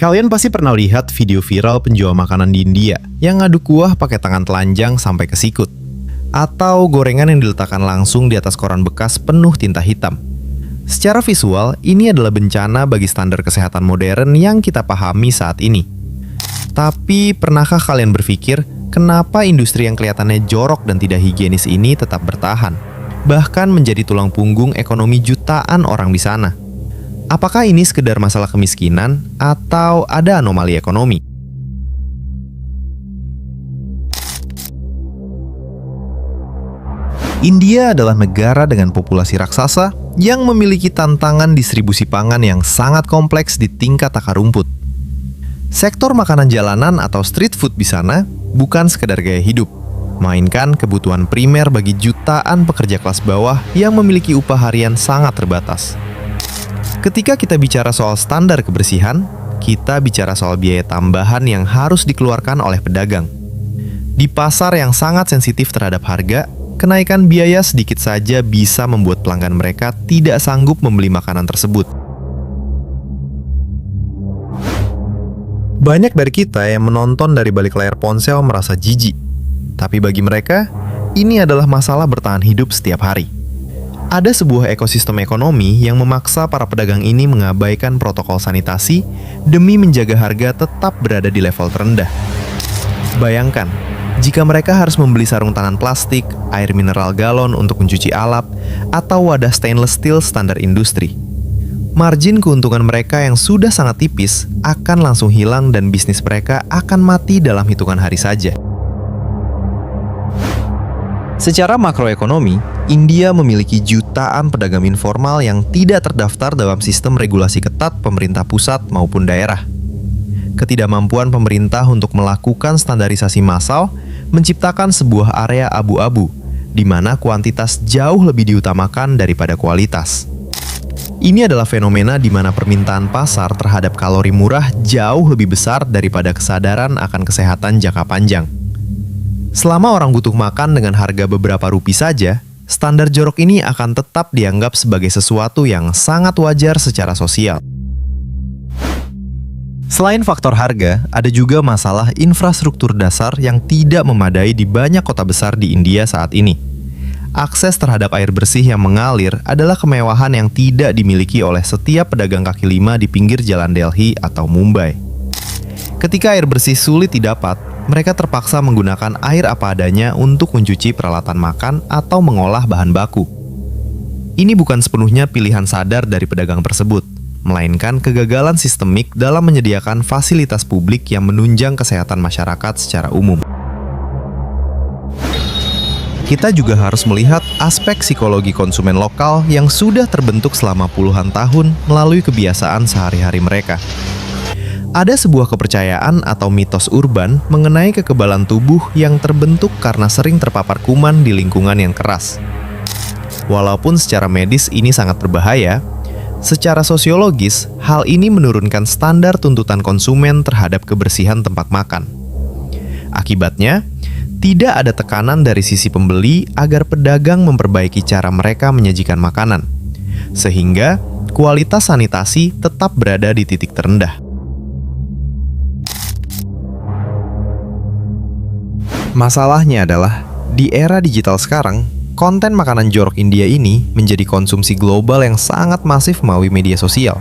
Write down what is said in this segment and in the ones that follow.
Kalian pasti pernah lihat video viral penjual makanan di India yang ngadu kuah pakai tangan telanjang sampai ke sikut. Atau gorengan yang diletakkan langsung di atas koran bekas penuh tinta hitam. Secara visual, ini adalah bencana bagi standar kesehatan modern yang kita pahami saat ini. Tapi, pernahkah kalian berpikir, kenapa industri yang kelihatannya jorok dan tidak higienis ini tetap bertahan? Bahkan menjadi tulang punggung ekonomi jutaan orang di sana. Apakah ini sekedar masalah kemiskinan atau ada anomali ekonomi? India adalah negara dengan populasi raksasa yang memiliki tantangan distribusi pangan yang sangat kompleks di tingkat akar rumput. Sektor makanan jalanan atau street food di sana bukan sekedar gaya hidup, melainkan kebutuhan primer bagi jutaan pekerja kelas bawah yang memiliki upah harian sangat terbatas. Ketika kita bicara soal standar kebersihan, kita bicara soal biaya tambahan yang harus dikeluarkan oleh pedagang. Di pasar yang sangat sensitif terhadap harga, kenaikan biaya sedikit saja bisa membuat pelanggan mereka tidak sanggup membeli makanan tersebut. Banyak dari kita yang menonton dari balik layar ponsel merasa jijik. Tapi bagi mereka, ini adalah masalah bertahan hidup setiap hari. Ada sebuah ekosistem ekonomi yang memaksa para pedagang ini mengabaikan protokol sanitasi demi menjaga harga tetap berada di level terendah. Bayangkan, jika mereka harus membeli sarung tangan plastik, air mineral galon untuk mencuci alap, atau wadah stainless steel standar industri. Margin keuntungan mereka yang sudah sangat tipis akan langsung hilang dan bisnis mereka akan mati dalam hitungan hari saja. Secara makroekonomi, India memiliki jutaan pedagang informal yang tidak terdaftar dalam sistem regulasi ketat pemerintah pusat maupun daerah. Ketidakmampuan pemerintah untuk melakukan standarisasi massal menciptakan sebuah area abu-abu, di mana kuantitas jauh lebih diutamakan daripada kualitas. Ini adalah fenomena di mana permintaan pasar terhadap kalori murah jauh lebih besar daripada kesadaran akan kesehatan jangka panjang. Selama orang butuh makan dengan harga beberapa rupiah saja, standar jorok ini akan tetap dianggap sebagai sesuatu yang sangat wajar secara sosial. Selain faktor harga, ada juga masalah infrastruktur dasar yang tidak memadai di banyak kota besar di India saat ini. Akses terhadap air bersih yang mengalir adalah kemewahan yang tidak dimiliki oleh setiap pedagang kaki lima di pinggir jalan Delhi atau Mumbai. Ketika air bersih sulit didapat, mereka terpaksa menggunakan air apa adanya untuk mencuci peralatan makan atau mengolah bahan baku. Ini bukan sepenuhnya pilihan sadar dari pedagang tersebut, melainkan kegagalan sistemik dalam menyediakan fasilitas publik yang menunjang kesehatan masyarakat secara umum. Kita juga harus melihat aspek psikologi konsumen lokal yang sudah terbentuk selama puluhan tahun melalui kebiasaan sehari-hari mereka. Ada sebuah kepercayaan atau mitos urban mengenai kekebalan tubuh yang terbentuk karena sering terpapar kuman di lingkungan yang keras. Walaupun secara medis ini sangat berbahaya, secara sosiologis, hal ini menurunkan standar tuntutan konsumen terhadap kebersihan tempat makan. Akibatnya, tidak ada tekanan dari sisi pembeli agar pedagang memperbaiki cara mereka menyajikan makanan, sehingga kualitas sanitasi tetap berada di titik terendah. Masalahnya adalah, di era digital sekarang, konten makanan jorok India ini menjadi konsumsi global yang sangat masif melalui media sosial.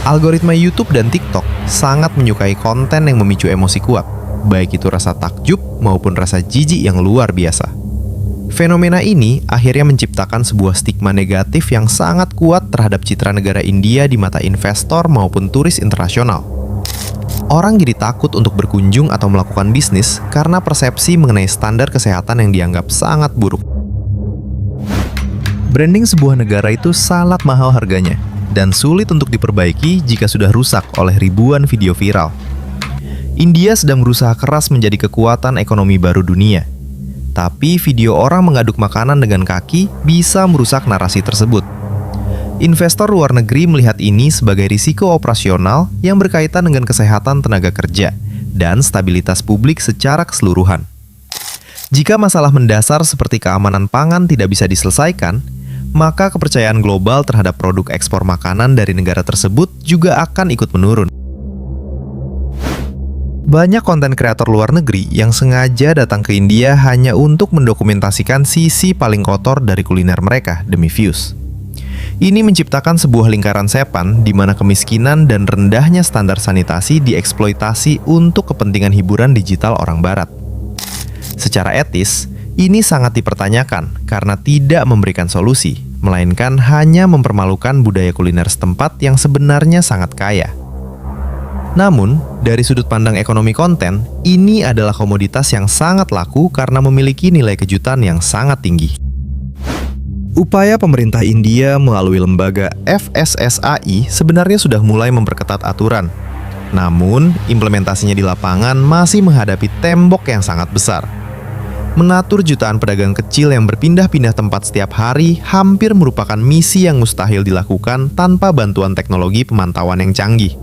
Algoritma YouTube dan TikTok sangat menyukai konten yang memicu emosi kuat, baik itu rasa takjub maupun rasa jijik yang luar biasa. Fenomena ini akhirnya menciptakan sebuah stigma negatif yang sangat kuat terhadap citra negara India di mata investor maupun turis internasional. Orang jadi takut untuk berkunjung atau melakukan bisnis karena persepsi mengenai standar kesehatan yang dianggap sangat buruk. Branding sebuah negara itu sangat mahal harganya, dan sulit untuk diperbaiki jika sudah rusak oleh ribuan video viral. India sedang berusaha keras menjadi kekuatan ekonomi baru dunia. Tapi video orang mengaduk makanan dengan kaki bisa merusak narasi tersebut. Investor luar negeri melihat ini sebagai risiko operasional yang berkaitan dengan kesehatan tenaga kerja dan stabilitas publik secara keseluruhan. Jika masalah mendasar seperti keamanan pangan tidak bisa diselesaikan, maka kepercayaan global terhadap produk ekspor makanan dari negara tersebut juga akan ikut menurun. Banyak konten kreator luar negeri yang sengaja datang ke India hanya untuk mendokumentasikan sisi paling kotor dari kuliner mereka demi views. Ini menciptakan sebuah lingkaran setan di mana kemiskinan dan rendahnya standar sanitasi dieksploitasi untuk kepentingan hiburan digital orang barat. Secara etis, ini sangat dipertanyakan karena tidak memberikan solusi, melainkan hanya mempermalukan budaya kuliner setempat yang sebenarnya sangat kaya. Namun, dari sudut pandang ekonomi konten, ini adalah komoditas yang sangat laku karena memiliki nilai kejutan yang sangat tinggi. Upaya pemerintah India melalui lembaga FSSAI sebenarnya sudah mulai memperketat aturan. Namun, implementasinya di lapangan masih menghadapi tembok yang sangat besar. Mengatur jutaan pedagang kecil yang berpindah-pindah tempat setiap hari hampir merupakan misi yang mustahil dilakukan tanpa bantuan teknologi pemantauan yang canggih.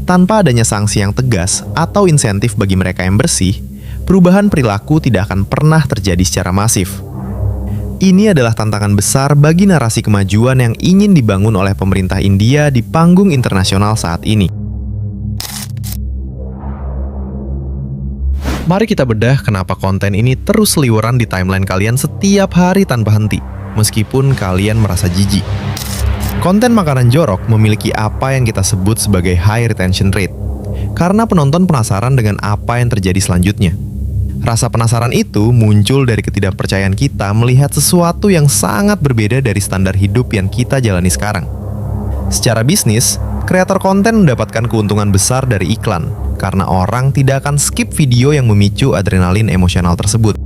Tanpa adanya sanksi yang tegas atau insentif bagi mereka yang bersih, perubahan perilaku tidak akan pernah terjadi secara masif. Ini adalah tantangan besar bagi narasi kemajuan yang ingin dibangun oleh pemerintah India di panggung internasional saat ini. Mari kita bedah kenapa konten ini terus seliweran di timeline kalian setiap hari tanpa henti, meskipun kalian merasa jijik. Konten makanan jorok memiliki apa yang kita sebut sebagai high retention rate, karena penonton penasaran dengan apa yang terjadi selanjutnya. Rasa penasaran itu muncul dari ketidakpercayaan kita melihat sesuatu yang sangat berbeda dari standar hidup yang kita jalani sekarang. Secara bisnis, kreator konten mendapatkan keuntungan besar dari iklan, karena orang tidak akan skip video yang memicu adrenalin emosional tersebut.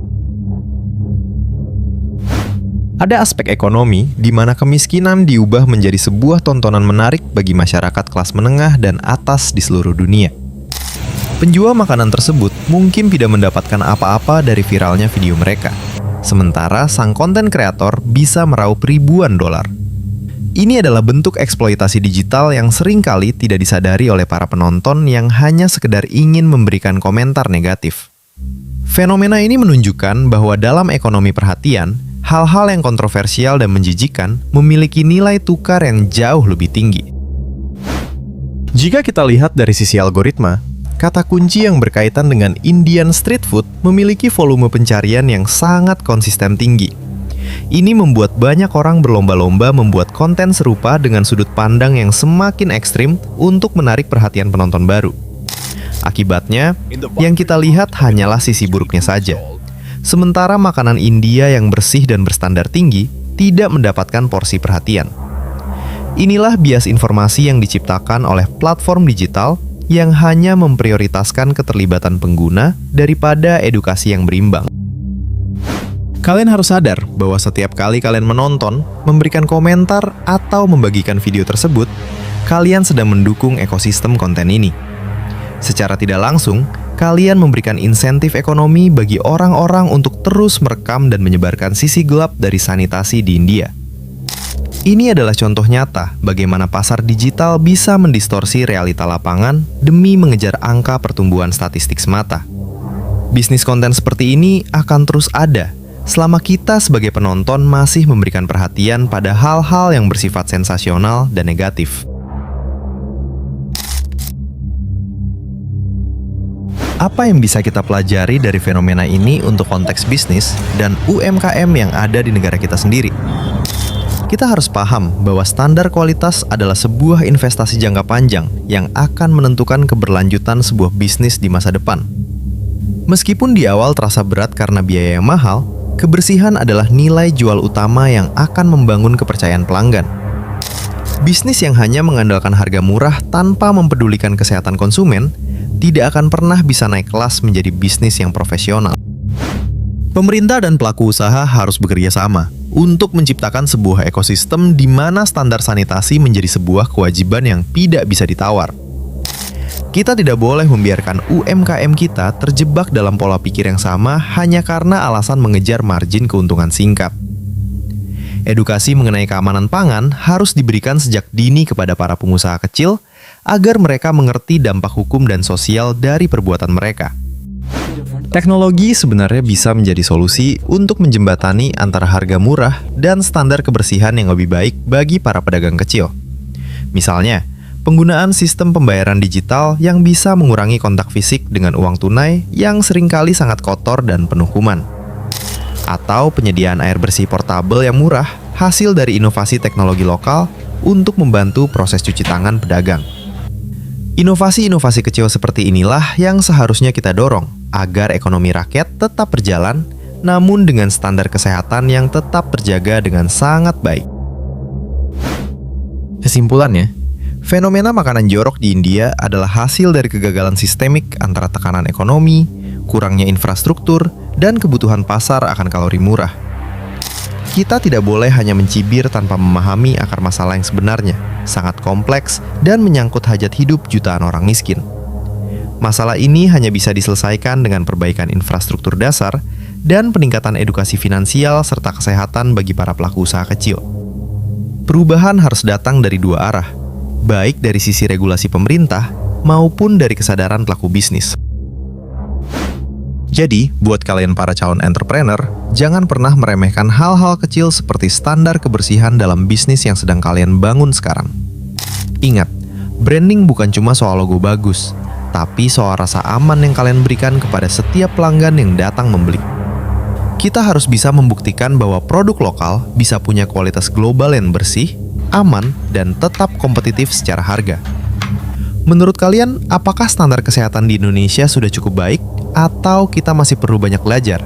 Ada aspek ekonomi di mana kemiskinan diubah menjadi sebuah tontonan menarik bagi masyarakat kelas menengah dan atas di seluruh dunia. Penjual makanan tersebut mungkin tidak mendapatkan apa-apa dari viralnya video mereka, sementara sang konten kreator bisa meraup ribuan dolar. Ini adalah bentuk eksploitasi digital yang seringkali tidak disadari oleh para penonton yang hanya sekedar ingin memberikan komentar negatif. Fenomena ini menunjukkan bahwa dalam ekonomi perhatian, hal-hal yang kontroversial dan menjijikan memiliki nilai tukar yang jauh lebih tinggi. Jika kita lihat dari sisi algoritma, kata kunci yang berkaitan dengan Indian street food memiliki volume pencarian yang sangat konsisten tinggi. Ini membuat banyak orang berlomba-lomba membuat konten serupa dengan sudut pandang yang semakin ekstrim untuk menarik perhatian penonton baru. Akibatnya, yang kita lihat hanyalah sisi buruknya saja. Sementara makanan India yang bersih dan berstandar tinggi tidak mendapatkan porsi perhatian. Inilah bias informasi yang diciptakan oleh platform digital yang hanya memprioritaskan keterlibatan pengguna daripada edukasi yang berimbang. Kalian harus sadar bahwa setiap kali kalian menonton, memberikan komentar, atau membagikan video tersebut, kalian sedang mendukung ekosistem konten ini. Secara tidak langsung, kalian memberikan insentif ekonomi bagi orang-orang untuk terus merekam dan menyebarkan sisi gelap dari sanitasi di India. Ini adalah contoh nyata bagaimana pasar digital bisa mendistorsi realita lapangan demi mengejar angka pertumbuhan statistik semata. Bisnis konten seperti ini akan terus ada selama kita sebagai penonton masih memberikan perhatian pada hal-hal yang bersifat sensasional dan negatif. Apa yang bisa kita pelajari dari fenomena ini untuk konteks bisnis dan UMKM yang ada di negara kita sendiri? Kita harus paham bahwa standar kualitas adalah sebuah investasi jangka panjang yang akan menentukan keberlanjutan sebuah bisnis di masa depan. Meskipun di awal terasa berat karena biaya yang mahal, kebersihan adalah nilai jual utama yang akan membangun kepercayaan pelanggan. Bisnis yang hanya mengandalkan harga murah tanpa mempedulikan kesehatan konsumen tidak akan pernah bisa naik kelas menjadi bisnis yang profesional. Pemerintah dan pelaku usaha harus bekerja sama untuk menciptakan sebuah ekosistem di mana standar sanitasi menjadi sebuah kewajiban yang tidak bisa ditawar. Kita tidak boleh membiarkan UMKM kita terjebak dalam pola pikir yang sama hanya karena alasan mengejar margin keuntungan singkat. Edukasi mengenai keamanan pangan harus diberikan sejak dini kepada para pengusaha kecil agar mereka mengerti dampak hukum dan sosial dari perbuatan mereka. Teknologi sebenarnya bisa menjadi solusi untuk menjembatani antara harga murah dan standar kebersihan yang lebih baik bagi para pedagang kecil. Misalnya, penggunaan sistem pembayaran digital yang bisa mengurangi kontak fisik dengan uang tunai yang seringkali sangat kotor dan penuh kuman. Atau penyediaan air bersih portabel yang murah hasil dari inovasi teknologi lokal untuk membantu proses cuci tangan pedagang. Inovasi-inovasi kecil seperti inilah yang seharusnya kita dorong agar ekonomi rakyat tetap berjalan, namun dengan standar kesehatan yang tetap terjaga dengan sangat baik. Kesimpulannya, fenomena makanan jorok di India adalah hasil dari kegagalan sistemik antara tekanan ekonomi, kurangnya infrastruktur, dan kebutuhan pasar akan kalori murah. Kita tidak boleh hanya mencibir tanpa memahami akar masalah yang sebenarnya, sangat kompleks dan menyangkut hajat hidup jutaan orang miskin. Masalah ini hanya bisa diselesaikan dengan perbaikan infrastruktur dasar dan peningkatan edukasi finansial serta kesehatan bagi para pelaku usaha kecil. Perubahan harus datang dari dua arah, baik dari sisi regulasi pemerintah maupun dari kesadaran pelaku bisnis. Jadi, buat kalian para calon entrepreneur, jangan pernah meremehkan hal-hal kecil seperti standar kebersihan dalam bisnis yang sedang kalian bangun sekarang. Ingat, branding bukan cuma soal logo bagus, tapi soal rasa aman yang kalian berikan kepada setiap pelanggan yang datang membeli. Kita harus bisa membuktikan bahwa produk lokal bisa punya kualitas global yang bersih, aman, dan tetap kompetitif secara harga. Menurut kalian, apakah standar kesehatan di Indonesia sudah cukup baik, atau kita masih perlu banyak belajar?